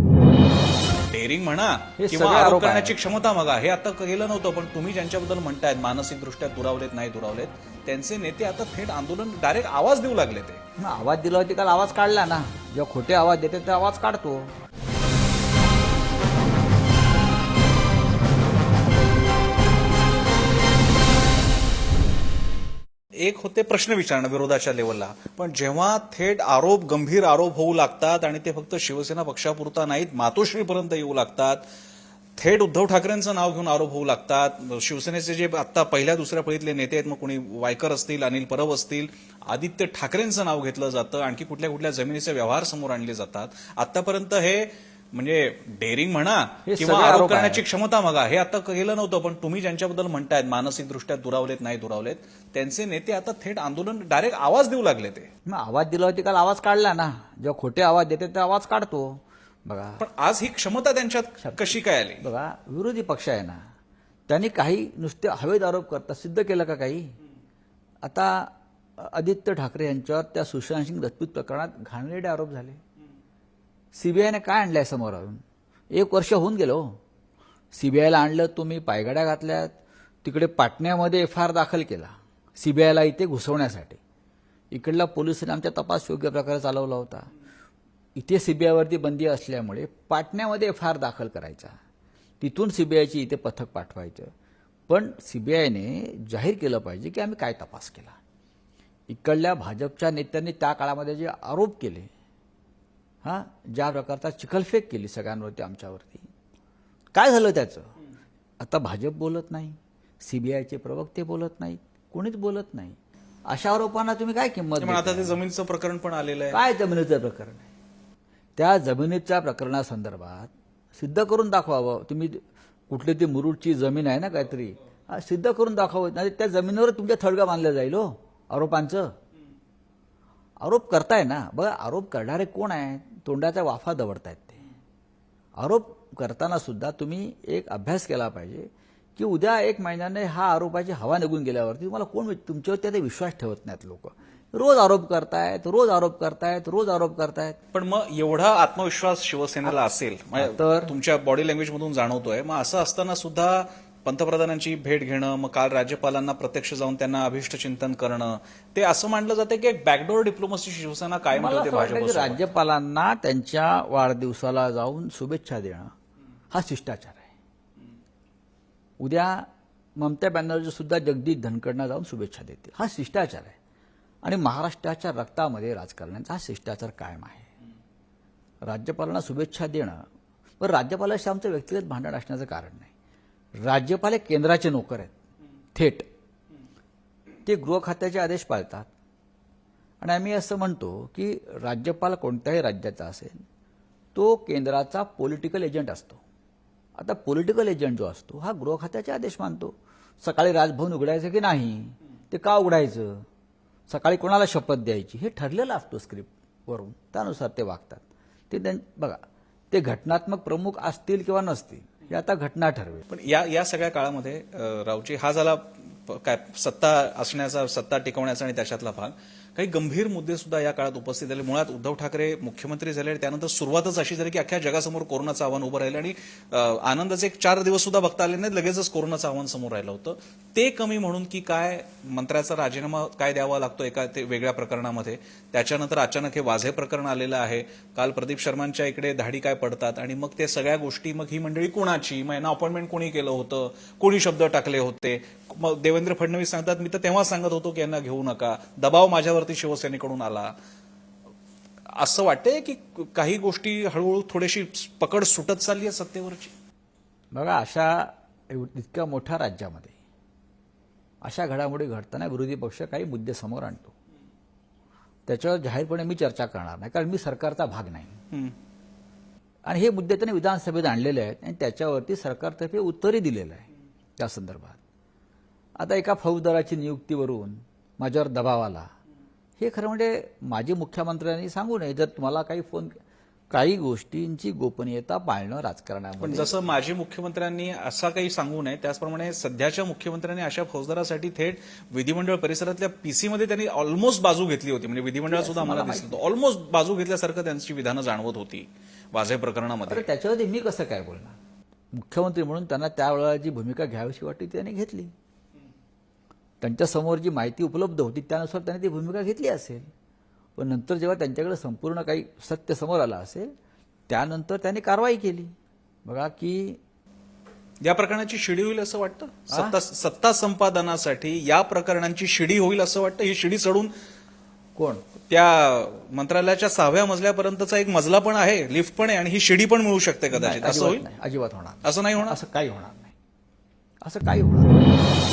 A: डेअरिंग म्हणा
B: हे
A: किंवा
B: सगळे
A: आरोप
B: आरोप
A: करण्याची क्षमता बघा, हे आता केलं नव्हतं. पण तुम्ही ज्यांच्याबद्दल म्हणतायत मानसिकदृष्ट्या दुरावलेत, नाही दुरावलेत, त्यांचे नेते आता थेट आंदोलन डायरेक्ट आवाज देऊ लागले. ते
B: मग आवाज दिला होती, काल आवाज काढला ना. जेव्हा खोटे आवाज देते ते आवाज काढतो.
A: एक होते प्रश्न विचारणं विरोधाच्या लेवलला, पण जेव्हा थेट आरोप, गंभीर आरोप होऊ लागतात आणि ते फक्त शिवसेना पक्षापुरता नाहीत, मातोश्रीपर्यंत येऊ लागतात, थेट उद्धव ठाकरेंचं नाव घेऊन आरोप होऊ लागतात. शिवसेनेचे जे आता पहिल्या दुसऱ्या फळीतले नेते आहेत, मग कोणी वायकर असतील, अनिल परब असतील, आदित्य ठाकरेंचं नाव घेतलं जातं, आणखी कुठल्या कुठल्या जमिनीचे व्यवहार समोर आणले जातात. आतापर्यंत हे म्हणजे डेअरिंग म्हणा
B: हे
A: किंवा
B: सगळे
A: आरोप
B: आरोप
A: करण्याची
B: आहेत.
A: क्षमता बघा, हे आता केलं नव्हतं. पण तुम्ही ज्यांच्याबद्दल म्हणतायत मानसिकदृष्ट्या दुरावलेत, नाही दुरावलेत, त्यांचे नेते आता थेट आंदोलन डायरेक्ट आवाज देऊ लागले. ते
B: मग आवाज दिला होती, काल आवाज काढला ना. जेव्हा खोटे आवाज देते ते आवाज काढतो. बघा
A: पण आज ही क्षमता त्यांच्यात कशी काय आली?
B: बघा, विरोधी पक्ष आहे ना, त्यांनी काही नुसते हवेत आरोप करतात, सिद्ध केलं का काही? आता आदित्य ठाकरे यांच्यावर त्या सुशांत सिंग राजपूत प्रकरणात घाणेरडे आरोप झाले. सीबीआयने काय आणलंय समोर आणून? 1 वर्ष होऊन गेलो. सीबीआयला आणलं, तुम्ही पायगाड्या घातल्यात, तिकडे पाटण्यामध्ये FIR दाखल केला सीबीआयला इथे घुसवण्यासाठी. इकडला पोलिसांनी आमचा तपास योग्य प्रकारे चालवला होता. इथे सीबीआयवरती बंदी असल्यामुळे पाटण्यामध्ये FIR दाखल करायचा, तिथून सीबीआयची इथे पथक पाठवायचं. पण सीबीआयने जाहीर केलं पाहिजे की आम्ही काय तपास केला. इकडल्या भाजपच्या नेत्यांनी त्या काळामध्ये जे आरोप केले, ज्या प्रकारचा चिखलफेक केली सगळ्यांवरती, आमच्यावरती, काय झालं त्याचं? आता भाजप बोलत नाही, सीबीआयचे प्रवक्ते बोलत नाहीत, कोणीच बोलत नाही. अशा आरोपांना तुम्ही काय किंमत
A: पण आता ते जमिनीचं प्रकरण पण आलेलं आहे.
B: काय जमिनीचं प्रकरण आहे? त्या जमिनीच्या प्रकरणासंदर्भात सिद्ध करून दाखवावं. तुम्ही कुठली ती मुरुडची जमीन आहे ना काहीतरी, सिद्ध करून दाखवावं. नाही त्या जमिनीवर तुमच्या थडगा बांधलं जाईल हो आरोपांचं. आरोप करताय ना. बघा, आरोप करणारे कोण आहेत? तोंडाच्या वाफा दवडतायत ते. आरोप करताना सुद्धा तुम्ही एक अभ्यास केला पाहिजे की उद्या 1 महिन्याने हा आरोपाची हवा निघून गेल्यावरती तुम्हाला कोण तुमच्यावरती आता विश्वास ठेवत नाहीत लोक. रोज आरोप करतायत, रोज आरोप करतायत, रोज आरोप करतायत.
A: पण मग एवढा आत्मविश्वास शिवसेनेला असेल,
B: तर
A: तुमच्या बॉडी लँग्वेज मधून जाणवतोय. मग असं असताना सुद्धा पंतप्रधानांची भेट घेणं, मग काल राज्यपालांना प्रत्यक्ष जाऊन त्यांना अभिष्ट चिंतन करणं, ते असं मानलं जातं की एक बॅकडोर डिप्लोमसी शिवसेना कायम
B: मला
A: ठेवते
B: असं वाटतं की
A: भाजपसोबत.
B: राज्यपालांना त्यांच्या वाढदिवसाला जाऊन शुभेच्छा देणं हा शिष्टाचार आहे. उद्या ममता बॅनर्जी सुद्धा जगदीश धनखडना जाऊन शुभेच्छा देते, हा शिष्टाचार आहे. आणि महाराष्ट्राच्या रक्तामध्ये राजकारण्यांचा हा शिष्टाचार कायम आहे. राज्यपालांना शुभेच्छा देणं, पण राज्यपालाशी आमचं व्यक्तिगत भांडण असण्याचं कारण नाही. राज्यपाल हे केंद्राचे नोकर आहेत थेट. ते गृह खात्याचे आदेश पाळतात. आणि आम्ही असं म्हणतो की राज्यपाल कोणत्याही राज्याचा असेल तो केंद्राचा पॉलिटिकल एजंट असतो. आता पॉलिटिकल एजंट जो असतो हा गृह खात्याचे आदेश मानतो. सकाळी राजभवन उघडायचं की नाही, ते का उघडायचं, सकाळी कोणाला शपथ द्यायची, हे ठरलेलं असतो स्क्रिप्टवरून, त्यानुसार ते वागतात. ते बघा, ते घटनात्मक प्रमुख असतील किंवा नसतील हे आता घटना ठरवेल.
A: पण या सगळ्या काळामध्ये रावची हा झाला काय सत्ता असण्याचा, सत्ता टिकवण्याचा आणि त्याच्यातला भाग. काही गंभीर मुद्दे सुद्धा या काळात उपस्थित झाले. मुळात उद्धव ठाकरे मुख्यमंत्री झाले, त्यानंतर सुरुवातच अशी झाली की अख्ख्या जगासमोर कोरोनाचं आव्हान उभं राहिलं आणि आनंदाचे 4 दिवस सुद्धा बघता आले नाहीत, लगेचच कोरोनाचं आव्हान समोर राहिलं होतं. ते कमी म्हणून की काय मंत्र्याचा राजीनामा काय द्यावा लागतो एका ते वेगळ्या प्रकरणामध्ये, त्याच्यानंतर अचानक हे वाझे प्रकरण आलेलं आहे. काल प्रदीप शर्मांच्या इकडे धाडी काय पडतात आणि मग ते सगळ्या गोष्टी, मग ही मंडळी कोणाची, मग यांना अपॉइंटमेंट कोणी केलं होतं, कोणी शब्द टाकले होते. मग देवेंद्र फडणवीस सांगतात मी तर तेव्हा सांगत होतो की यांना घेऊ नका, दबाव माझ्यावरती शिवसेनेकडून आला. असं वाटतंय की काही गोष्टी हळूहळू थोडीशी पकड सुटत चालली आहे सत्तेवरची.
B: बघा, अशा इतक्या मोठ्या राज्यामध्ये अशा घडामोडी घडताना विरोधी पक्ष काही मुद्दे समोर आणतो. त्याच्यावर जाहीरपणे मी चर्चा करणार नाही, कारण मी सरकारचा भाग नाही. आणि हे मुद्दे त्यांनी विधानसभेत आणलेले आहेत आणि त्याच्यावरती सरकारतर्फे उत्तरही दिलेलं आहे त्या संदर्भात. आता एका फौजदाराची नियुक्तीवरून माझ्यावर दबाव आला, हे खरं म्हणजे माजी मुख्यमंत्र्यांनी सांगू नये. जर तुम्हाला काही गोष्टींची गोपनीयता पाळणं
A: पण
B: राजकारणामध्ये,
A: जसं माजी मुख्यमंत्र्यांनी असा काही सांगू नये, त्याचप्रमाणे सध्याच्या मुख्यमंत्र्यांनी अशा फौजदारासाठी थेट विधिमंडळ परिसरातल्या पीसीमध्ये त्यांनी ऑलमोस्ट बाजू घेतली होती. म्हणजे विधिमंडळात सुद्धा आम्हाला दिसलं ऑलमोस्ट बाजू घेतल्यासारखं त्यांची विधानं जाणवत होती वाझे प्रकरणामध्ये.
B: तर त्याच्यावरती मी कसं काय बोलणार? मुख्यमंत्री म्हणून त्यांना त्यावेळेला जी भूमिका घ्यावीशी वाटली ती त्यांनी घेतली. त्यांच्यासमोर जी माहिती उपलब्ध होती त्यानुसार त्यांनी ती भूमिका घेतली असेल. पण नंतर जेव्हा त्यांच्याकडे संपूर्ण काही सत्य समोर आलं असेल त्यानंतर त्यांनी कारवाई केली. बघा की
A: या प्रकरणाची शिडी होईल असं वाटतं. सत्ता संपादनासाठी या प्रकरणांची शिडी होईल असं वाटतं. ही शिडी चढून
B: कोण
A: त्या मंत्रालयाच्या 6व्या मजल्यापर्यंतचा एक मजला पण आहे, लिफ्ट पण आहे, आणि ही शिडी पण मिळू शकते कदाचित. असं होईल?
B: अजिबात होणार नाही.
A: असं नाही होणार.
B: असं काही होणार नाही. असं काही होणार नाही.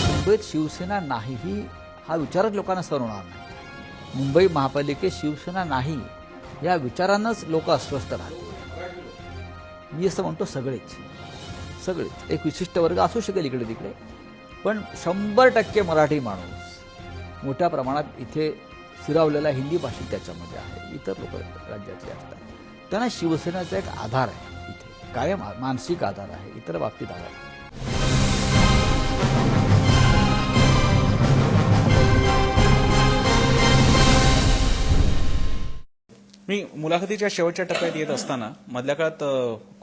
B: मुंबईत शिवसेना नाही हा विचारच लोकांना सहन होणार नाही. मुंबई महापालिकेत शिवसेना नाही या विचारानंच लोक अस्वस्थ राहतील. मी असं म्हणतो सगळेच एक विशिष्ट वर्ग असू शकेल इकडे तिकडे, पण 100% मराठी माणूस मोठ्या प्रमाणात इथे स्थिरावलेला हिंदी भाषिक त्याच्यामध्ये आहे. इतर लोक राज्यातले असतात, त्यांना शिवसेनेचा एक आधार आहे, इथे कायम मानसिक आधार आहे, इतर बाबतीत आधार आहे.
A: मी मुलाखतीच्या शेवटच्या टप्प्यात येत असताना मधल्या काळात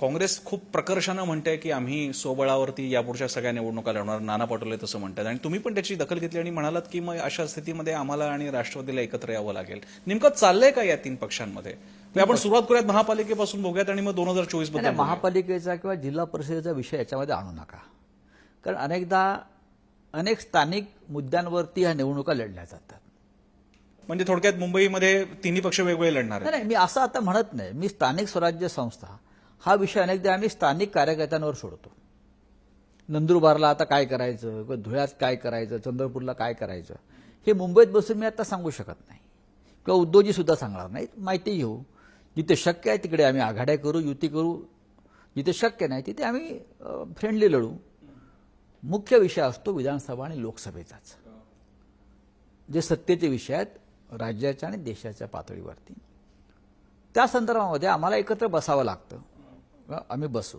A: काँग्रेस खूप प्रकर्षानं म्हणते की आम्ही स्वबळावरती यापुढच्या सगळ्या निवडणुका लढवणार. नाना पटोले तसं म्हणतात आणि तुम्ही पण त्याची दखल घेतली आणि म्हणालात की मग अशा स्थितीमध्ये आम्हाला आणि राष्ट्रवादीला एकत्र यावं लागेल. नेमकं चाललंय का या 3 पक्षांमध्ये? आपण सुरुवात करूयात महापालिकेपासून बघूयात आणि मग 2024 बद्दल
B: महापालिकेचा किंवा जिल्हा परिषदेचा विषय याच्यामध्ये आणू नका. कारण अनेक स्थानिक मुद्द्यांवरती ह्या निवडणुका लढल्या जातात.
A: म्हणजे थोडक्यात मुंबईमध्ये तिन्ही पक्ष वेगवेगळे लढणार आहेत.
B: नाही, मी असं आता म्हणत नाही. मी स्थानिक स्वराज्य संस्था हा विषय अनेकदा आम्ही स्थानिक कार्यकर्त्यांवर सोडतो. नंदुरबारला आता काय करायचं, किंवा धुळ्यात काय करायचं, चंद्रपूरला काय करायचं, हे मुंबईत बसून मी आता सांगू शकत नाही किंवा उद्योजी सुद्धा सांगणार नाहीत. माहिती घेऊ, जिथे शक्य आहे तिकडे आम्ही आघाड्या करू, युती करू. जिथे शक्य नाही तिथे आम्ही फ्रेंडली लढू. मुख्य विषय असतो विधानसभा आणि लोकसभेचाच, जे सत्तेचे विषय आहेत राज्याच्या आणि देशाच्या पातळीवरती. त्या संदर्भामध्ये आम्हाला एकत्र बसावं लागतं. आम्ही बसू.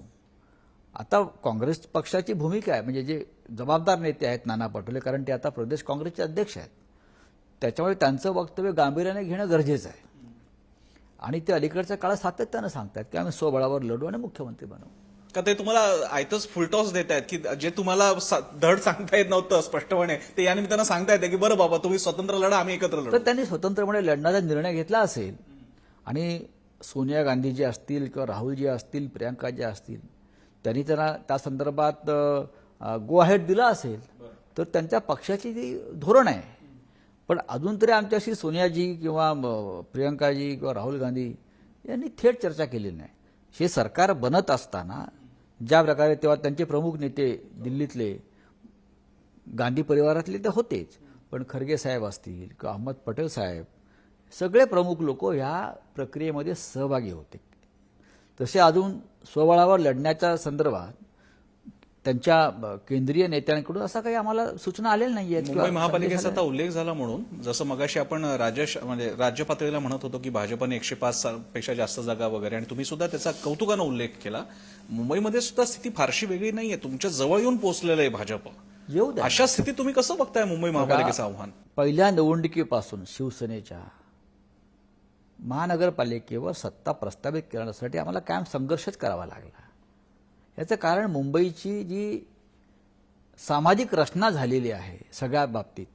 B: आता काँग्रेस पक्षाची भूमिका आहे, म्हणजे जे जबाबदार नेते आहेत नाना पटोले, कारण ते आता प्रदेश काँग्रेसचे अध्यक्ष आहेत, त्याच्यामुळे त्यांचं वक्तव्य गांभीर्याने घेणं गरजेचं आहे. आणि ते अलीकडच्या काळात सातत्यानं सांगतात की आम्ही स्वबळावर लढू आणि मुख्यमंत्री बनवू.
A: का ते तुम्हाला आयतच फुलटॉस देत आहेत की जे तुम्हाला धड सांगता येत नव्हतं स्पष्टपणे, ते या निमित्तानं सांगता येते की बरं बाबा तुम्ही स्वतंत्र लढा, आम्ही एकत्र लढू.
B: तर त्यांनी स्वतंत्रपणे लढण्याचा निर्णय घेतला असेल आणि सोनिया गांधीजी असतील किंवा राहुलजी असतील, प्रियांकाजी असतील, त्यांनी त्यांना त्या संदर्भात गो अहेड दिला असेल तर त्यांच्या पक्षाची जी धोरण आहे. पण अजून तरी आमच्याशी सोनियाजी किंवा प्रियांकाजी किंवा राहुल गांधी यांनी थेट चर्चा केलेली नाही. हे सरकार बनत असताना ज्या प्रकारे तेव्हा त्यांचे प्रमुख नेते दिल्लीतले गांधी परिवारातले ते होतेच, पण खरगे साहेब असतील किंवा अहमद पटेल साहेब, सगळे प्रमुख लोक ह्या प्रक्रियेमध्ये सहभागी होते. तसे अजून स्वबळावर लढण्याच्या संदर्भात त्यांच्या केंद्रीय नेत्यांकडून असा काही आम्हाला सूचना आलेल्या नाहीये.
A: मुंबई महापालिकेचा आता उल्लेख झाला म्हणून, जसं मगाशी आपण राज्य पातळीला म्हणत होतो की भाजपने 105 पेक्षा जास्त जागा वगैरे, आणि तुम्ही सुद्धा त्याचा कौतुकानं उल्लेख केला. मुंबईमध्ये सुद्धा स्थिती फारशी वेगळी नाहीये. तुमच्या जवळ येऊन पोहोचलेलं आहे भाजप.
B: येऊ द्या.
A: अशा स्थितीत तुम्ही कसं बघताय मुंबई महापालिकेचं आव्हान?
B: पहिल्या निवडणुकीपासून शिवसेनेच्या महानगरपालिकेवर सत्ता प्रस्थापित करण्यासाठी आम्हाला कायम संघर्षच करावा लागला. याचं कारण मुंबईची जी सामाजिक रचना झालेली आहे सगळ्या बाबतीत,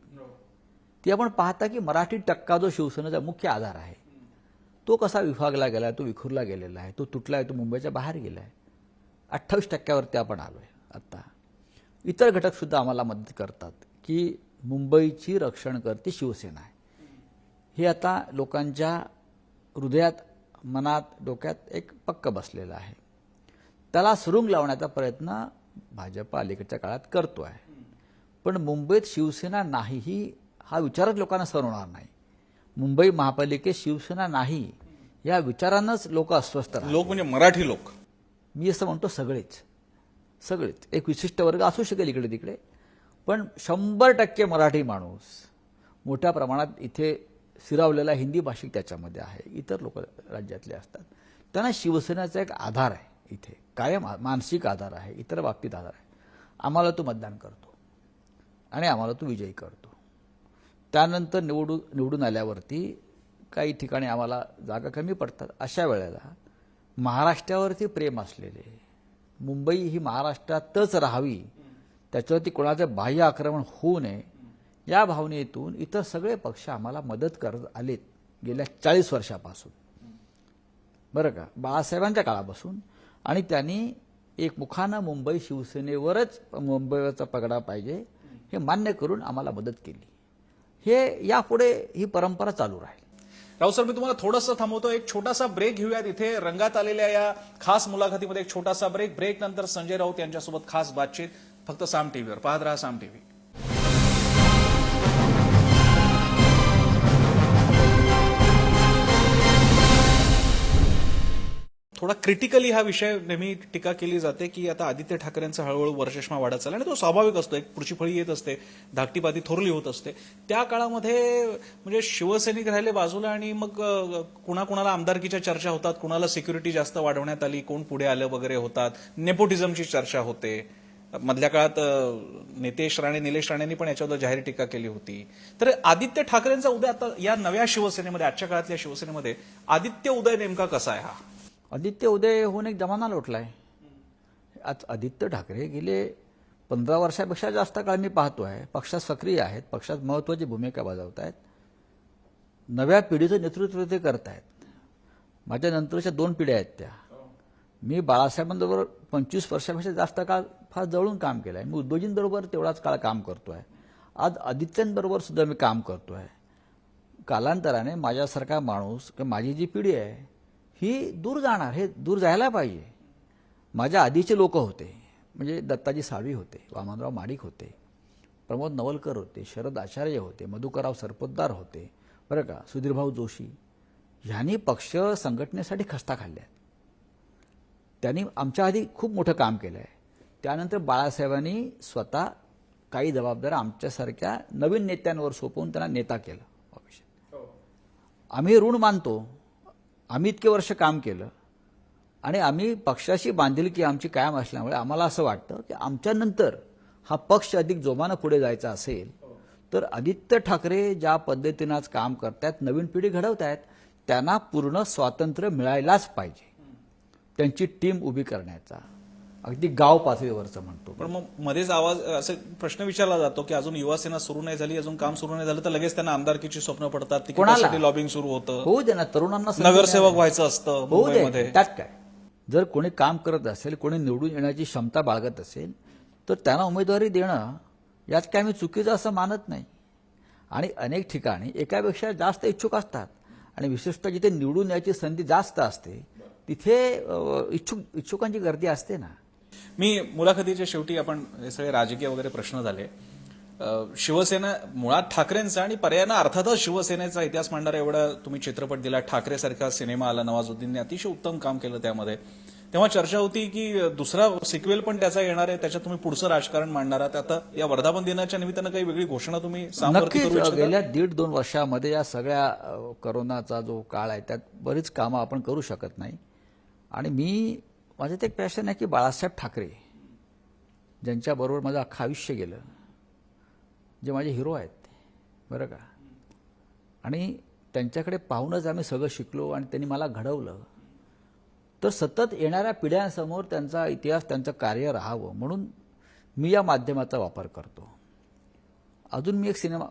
B: ती आपण पाहता की मराठी टक्का जो शिवसेनेचा मुख्य आधार आहे तो कसा विभागला गेला आहे, तो विखुरला गेलेला आहे, तो तुटला आहे, तो मुंबईच्या बाहेर गेला आहे. 28% आपण आलोय. आता इतर घटक सुद्धा आम्हाला मदत करतात की मुंबईची रक्षण करते शिवसेना आहे. हे आता लोकांच्या हृदयात, मनात, डोक्यात एक पक्क बसलेलं आहे. त्याला सुरुंग लावण्याचा प्रयत्न भाजप अलीकडच्या काळात करतो आहे. पण मुंबईत शिवसेना नाही हा विचारच लोकांना सहन होणार नाही. मुंबई महापालिकेत शिवसेना नाही या विचारानंच लोक अस्वस्थ राहतात.
A: लोक म्हणजे मराठी लोक.
B: मी असं म्हणतो सगळेच एक विशिष्ट वर्ग असू शकेल इकडे तिकडे, पण 100% मराठी माणूस मोठ्या प्रमाणात इथे स्थिरावलेला हिंदी भाषिक त्याच्यामध्ये आहे, इतर लोक राज्यातले असतात. त्यांना शिवसेनेचा एक आधार आहे, इथे कायम मानसिक आधार आहे, इतर बाबतीत आधार आहे. आम्हाला तो मतदान करतो आणि आम्हाला तो विजयी करतो. त्यानंतर निवडून आल्यावरती काही ठिकाणी आम्हाला जागा कमी पडतात. अशा वेळेला महाराष्ट्रावरती प्रेम असलेले, मुंबई ही महाराष्ट्रातच राहावी, त्याच्यावरती कोणाचं बाह्य आक्रमण होऊ नये, या भावनेतून इतर सगळे पक्ष आम्हाला मदत करत आलेत गेल्या 40 वर्षापासून, बरं का, बाळासाहेबांच्या काळापासून. आणि त्यांनी एक मुखानं मुंबई शिवसेनेवरच मुंबईवरचा पगडा पाहिजे हे मान्य करून आम्हाला मदत केली. हे यापुढे ही परंपरा चालू राहील.
A: राऊत सर, मी तुम्हाला थोडंसं थांबवतो. एक छोटासा ब्रेक घेऊयात. इथे रंगात आलेल्या या खास मुलाखतीमध्ये एक छोटासा ब्रेक नंतर संजय राऊत यांच्यासोबत खास बातचीत फक्त साम टीव्हीवर. पाहत राहा साम टीव्ही. थोडा क्रिटिकली हा विषय नेहमी टीका केली जाते की आता आदित्य ठाकरेंचा हळूहळू वरचष्मा वाढत चालला आणि तो स्वाभाविक असतो. एक पुढची फळी येत असते, धाकटीपाती थोरली होत असते. त्या काळामध्ये म्हणजे शिवसैनिक राहिले बाजूला आणि मग कुणाकुणाला आमदारकीच्या चर्चा होतात, कुणाला सिक्युरिटी जास्त वाढवण्यात आली, कोण पुढे आलं वगैरे होतात, नेपोटिझमची चर्चा होते. मधल्या काळात नितेश राणे, निलेश राणेंनी पण याच्यावर जाहीर टीका केली होती. तर आदित्य ठाकरेंचा उदय आता या नव्या शिवसेनेमध्ये, आजच्या काळातल्या शिवसेनेमध्ये आदित्य उदय नेमका कसा आहे? हा
B: आदित्य उदय होऊन एक जमाना लोटलाय. आज आदित्य ठाकरे गेले 15 वर्षापेक्षा जास्त काळ मी पाहतोय, पक्षात सक्रिय आहेत, पक्षात महत्वाची भूमिका बजावत आहेत, नव्या पिढीचं नेतृत्व ते करत आहेत. माझ्या नंतरच्या 2 पिढ्या आहेत त्या. मी बाळासाहेबांबरोबर 25 वर्षापेक्षा जास्त काळ फार जवळून काम केलं आहे. मी उद्योजींबरोबर तेवढाच काळ काम करतोय. आज आदित्यांबरोबर सुद्धा मी काम करतोय. कालांतराने माझ्यासारखा माणूस किंवा माझी जी पिढी आहे ही दूर जाणार, हे दूर जायला पाहिजे. माझ्या आधीचे लोक होते, म्हणजे दत्ताजी साळवी होते, वामनराव माडिक होते, प्रमोद नवलकर होते, शरद आचार्य होते, मधुकरराव सरपोतदार होते, बरं का, सुधीरभाऊ जोशी. ह्यांनी पक्ष संघटनेसाठी खस्ता खाल्ल्या. त्यांनी आमच्या आधी खूप मोठं काम केलं आहे. त्यानंतर बाळासाहेबांनी स्वतः काही जबाबदाऱ्या आमच्यासारख्या नवीन नेत्यांवर सोपवून त्यांना नेता केलं. आम्ही ऋण मानतो. आम्ही इतके वर्ष काम केलं आणि आम्ही पक्षाशी बांधिलकी आमची कायम असल्यामुळे आम्हाला असं वाटतं की आमच्यानंतर हा पक्ष अधिक जोमानं पुढे जायचा असेल तर आदित्य ठाकरे ज्या पद्धतीनं आज काम करतायत, नवीन पिढी घडवतायत, त्यांना पूर्ण स्वातंत्र्य मिळायलाच पाहिजे. त्यांची टीम उभी करण्याचा, अगदी गाव पातळीवरचं म्हणतो.
A: पण मग मध्येच आवाज असे प्रश्न विचारला जातो की अजून युवासेना सुरू नाही झाली, अजून काम सुरू नाही झालं तर लगेच त्यांना आमदारकीची स्वप्न पडतात, तिकिटासाठी लॉबिंग सुरू होतं,
B: होऊ दे ना, तरुणांना संधी
A: नगरसेवक व्हायचं असतं
B: होऊ दे.
A: मुंबईमध्ये.
B: त्यात काय, जर कोणी काम करत असेल, कोणी निवडून येण्याची क्षमता बाळगत असेल तर त्यांना उमेदवारी देणं यात काय मी चुकीचं असं मानत नाही. आणि अनेक ठिकाणी एकापेक्षा जास्त इच्छुक असतात आणि विशेषतः जिथे निवडून यायची संधी जास्त असते तिथे इच्छुकांची गर्दी असते ना.
A: मी मुलाखतीच्या शेवटी, आपण हे सगळे राजकीय वगैरे प्रश्न झाले, शिवसेना मुळात ठाकरेंचा आणि पर्यायानं अर्थातच शिवसेनेचा इतिहास मांडणारा एवढा तुम्ही चित्रपट दिला, ठाकरे सारखा सिनेमा आला, नवाजुद्दीनने अतिशय उत्तम काम केलं त्यामध्ये. तेव्हा चर्चा होती की दुसरा सिक्वेल पण त्याचा येणार आहे, त्याच्यात तुम्ही पुढचं राजकारण मांडणार आहात. आता या वर्धापन दिनाच्या निमित्तानं काही वेगळी घोषणा तुम्ही सामर्थ्य करू
B: नक्कीच.
A: इच्छिता?
B: गेल्या 1.5-2 वर्षामध्ये या सगळ्या कोरोनाचा जो काळ आहे त्यात बरीच कामं आपण करू शकत नाही. आणि माझं एक पॅशन आहे की बाळासाहेब ठाकरे ज्यांच्याबरोबर माझं अख्खं आयुष्य गेलं, जे माझे हिरो आहेत, बरं का, आणि त्यांच्याकडे पाहूनच आम्ही सगळं शिकलो आणि त्यांनी मला घडवलं, तर सतत येणाऱ्या पिढ्यांसमोर त्यांचा इतिहास, त्यांचं कार्य राहावं म्हणून मी या माध्यमाचा वापर करतो. अजून मी एक सिनेमा,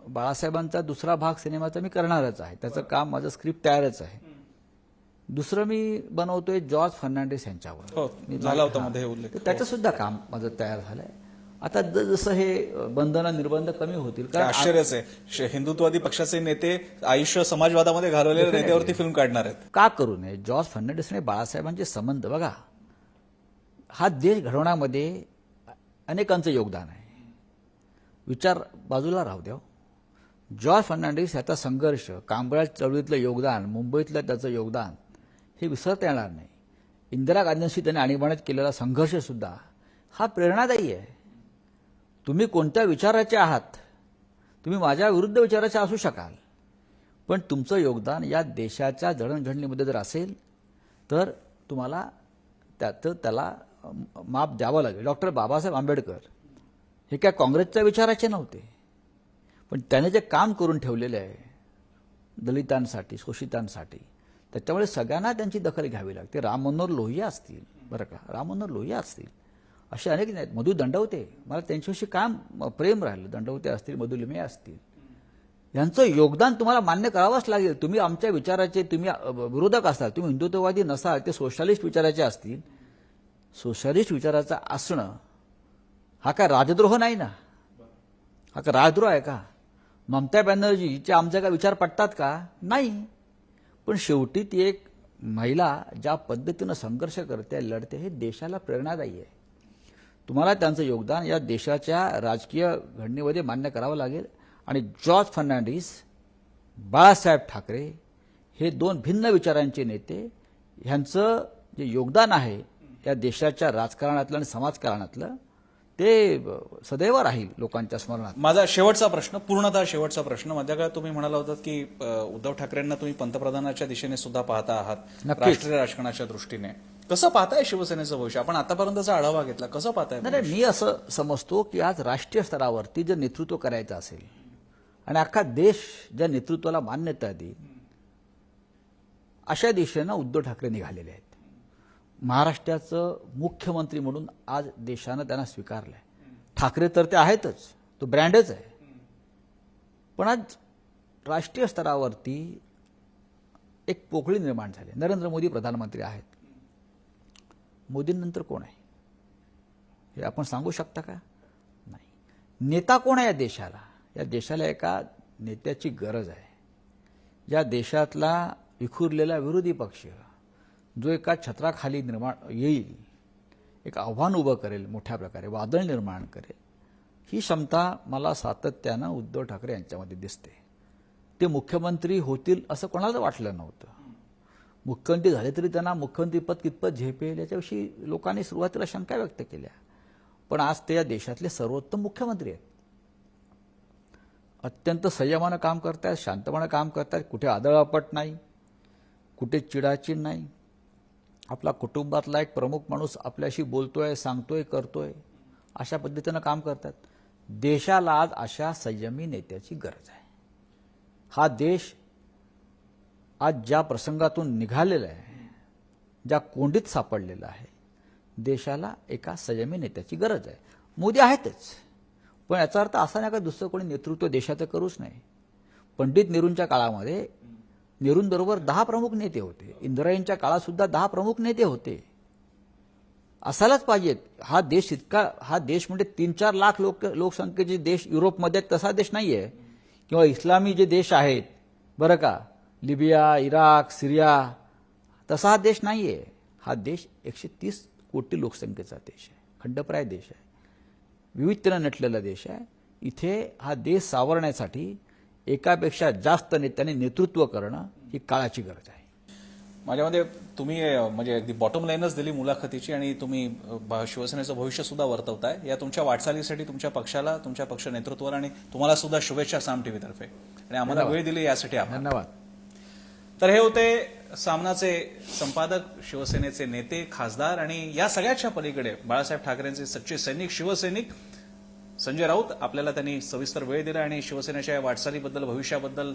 B: बाळासाहेबांचा दुसरा भाग सिनेमाचा मी करणारच आहे. त्याचं काम, माझं स्क्रिप्ट तयारच आहे. दुसरं मी बनवतोय जॉर्ज फर्नांडिस यांच्यावर.
A: हो, झाला होता मध्ये उल्लेख.
B: त्याचं सुद्धा काम माझं तयार झालंय. आता जसं हे बंधनं निर्बंध कमी होतील, कारण
A: आश्चर्यच आहे, हिंदुत्ववादी पक्षाचे नेते आयुष्य समाजवादामध्ये घालवलेल्या नेत्यावरती फिल्म काढणार आहेत.
B: का करू नये? जॉर्ज फर्नांडिस आणि बाळासाहेबांचे संबंध बघा, हा देश घडवण्यामध्ये अनेकांचं योगदान आहे. विचार बाजूला राहू द्या, जॉर्ज फर्नांडिस याचा संघर्ष, कांबळा चळवळीतलं योगदान, मुंबईतलं त्याचं योगदान हे विसरता येणार नाही. इंदिरा गांधींशी त्यांनी आणीबाणीत केलेला संघर्ष सुद्धा हा प्रेरणादायी आहे. तुम्ही कोणत्या विचाराचे आहात, तुम्ही माझ्या विरुद्ध विचाराचे असू शकाल, पण तुमचं योगदान या देशाच्या जडणघडणीमध्ये जर असेल तर तुम्हाला त्याला माप द्यावं लागेल. डॉक्टर बाबासाहेब आंबेडकर हे काय काँग्रेसच्या विचाराचे नव्हते, पण त्याने जे काम करून ठेवलेले आहे दलितांसाठी, शोषितांसाठी, त्याच्यामुळे सगळ्यांना त्यांची दखल घ्यावी लागते. राम मनोहर लोहिया असतील, बरं का, राम मनोहर लोहिया असतील, असे अनेक आहेत. मधु दंडवते, मला त्यांच्याविषयी काम प्रेम राहिलं. दंडवते असतील, मधु लिमये असतील, यांचं योगदान तुम्हाला मान्य करावंच लागेल. तुम्ही आमच्या विचाराचे, तुम्ही विरोधक असाल, तुम्ही हिंदुत्ववादी नसाल, ते सोशलिस्ट विचाराचे असतील. सोशलिस्ट विचाराचं असणं हा काय राजद्रोह नाही ना, हा काय राजद्रोह आहे का? ममता बॅनर्जीचे आमचे काय विचार पटतात का? नाही. पण शेवटी ती एक महिला ज्या पद्धतीनं संघर्ष करते, लढते, हे देशाला प्रेरणादायी आहे. तुम्हाला त्यांचं योगदान या देशाच्या राजकीय घडणीमध्ये मान्य करावं लागेल. आणि जॉर्ज फर्नांडिस, बाळासाहेब ठाकरे हे दोन भिन्न विचारांचे नेते, ह्यांचं जे योगदान आहे या देशाच्या राजकारणातलं आणि समाजकारणातलं, ते सदैव राहील लोकांच्या स्मरणात.
A: माझा शेवटचा प्रश्न, पूर्णतः शेवटचा प्रश्न. मध्य काळात तुम्ही म्हणाला होतात की उद्धव ठाकरेंना तुम्ही पंतप्रधानाच्या दिशेने सुद्धा पाहता आहात,
B: नक्कीच.
A: राष्ट्रीय राजकारणाच्या दृष्टीने. कसं पाहताय शिवसेनेचं भविष्य? आपण आतापर्यंतचा आढावा घेतला, कसं पाहताय?
B: नाही, मी असं समजतो की आज राष्ट्रीय स्तरावरती जर नेतृत्व करायचं असेल आणि अख्खा देश ज्या नेतृत्वाला मान्यता देईल अशा दिशेनं उद्धव ठाकरे निघालेले आहेत. महाराष्ट्राचं मुख्यमंत्री म्हणून आज देशानं त्यांना स्वीकारलंय. ठाकरे तर ते आहेतच, तो ब्रँडच आहे. पण आज राष्ट्रीय स्तरावरती एक पोकळी निर्माण झाली. नरेंद्र मोदी प्रधानमंत्री आहेत. मोदींनंतर कोण आहे हे आपण सांगू शकता का? नाही. नेता कोण आहे या देशाला? या देशाला एका नेत्याची गरज आहे. या देशातला विखुरलेला विरोधी पक्ष जो एका छत्राखाली निर्माण येईल, एक आव्हान उभं करेल, मोठ्या प्रकारे वादळ निर्माण करेल, ही क्षमता मला सातत्यानं उद्धव ठाकरे यांच्यामध्ये दिसते. ते मुख्यमंत्री होतील असं कोणाला वाटलं नव्हतं. मुख्यमंत्री झाले तरी त्यांना मुख्यमंत्रीपद कितपत झेपेल याच्याविषयी लोकांनी सुरुवातीला शंका व्यक्त केल्या. पण आज ते या देशातले सर्वोत्तम मुख्यमंत्री आहेत. अत्यंत संयमानं काम करतात, शांतपणे काम करतात, कुठे आदळापट नाही, कुठे चिडाचिड नाही. आपला कुटुंबातला एक प्रमुख माणूस आपल्याशी बोलतोय, सांगतोय, करतोय, अशा पद्धतीनं काम करतात. देशाला आज अशा संयमी नेत्याची गरज आहे. हा देश आज ज्या प्रसंगातून निघालेला आहे, ज्या कोंडीत सापडलेला आहे, देशाला एका संयमी नेत्याची गरज आहे. मोदी आहेतच, पण याचा अर्थ असा नाही का दुसरं कोणी नेतृत्व देशाचं करूच नाही. पंडित नेहरूंच्या काळामध्ये नेहरूंबरोबर 10 प्रमुख नेते होते. इंदिराजींच्या काळात सुद्धा 10 प्रमुख नेते होते. असायलाच पाहिजेत. हा देश म्हणजे 3-4 लाख लोकसंख्येचे देश युरोपमध्ये तसा देश नाहीये, किंवा इस्लामी जे देश आहेत, बरं का, लिबिया, इराक, सिरिया, तसा हा देश नाहीये. हा देश 130 कोटी लोकसंख्येचा देश आहे, खंडप्राय देश आहे, विविधतेनं नटलेला देश आहे. इथे हा देश सावरण्यासाठी एकापेक्षा जास्त नेत्यांनी नेतृत्व करणं ही काळाची गरज आहे.
A: माझ्यामध्ये तुम्ही म्हणजे अगदी बॉटम लाईनच दिली मुलाखतीची, आणि तुम्ही शिवसेनेचं भविष्य सुद्धा वर्तवताय. या तुमच्या वाटचालीसाठी तुमच्या पक्षाला, तुमच्या पक्ष नेतृत्वाला आणि तुम्हाला सुद्धा शुभेच्छा साम टीव्ही तर्फे, आणि आम्हाला वेळ दिली यासाठी आभार.
B: धन्यवाद.
A: तर हे होते सामनाचे संपादक, शिवसेनेचे नेते, खासदार, आणि या सगळ्याच्या पलीकडे बाळासाहेब ठाकरेंचे सच्चे सैनिक, शिवसैनिक संजय राऊत. आपल्याला त्यांनी सविस्तर वेळ दिला आणि शिवसेनेच्या या वाटचालीबद्दल, भविष्याबद्दल,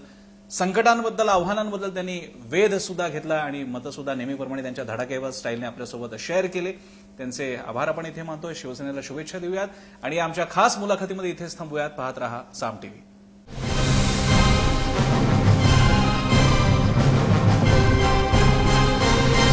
A: संकटांबद्दल, आव्हानांबद्दल त्यांनी वेध सुद्धा घेतला आणि मतं सुद्धा नेहमीप्रमाणे त्यांच्या धडाकेवर स्टाईलने आपल्यासोबत शेअर केले. त्यांचे आभार आपण इथे मानतोय. शिवसेनेला शुभेच्छा देऊयात आणि आमच्या खास मुलाखतीमध्ये इथेच थांबूयात. पाहत रहा साम टीव्ही.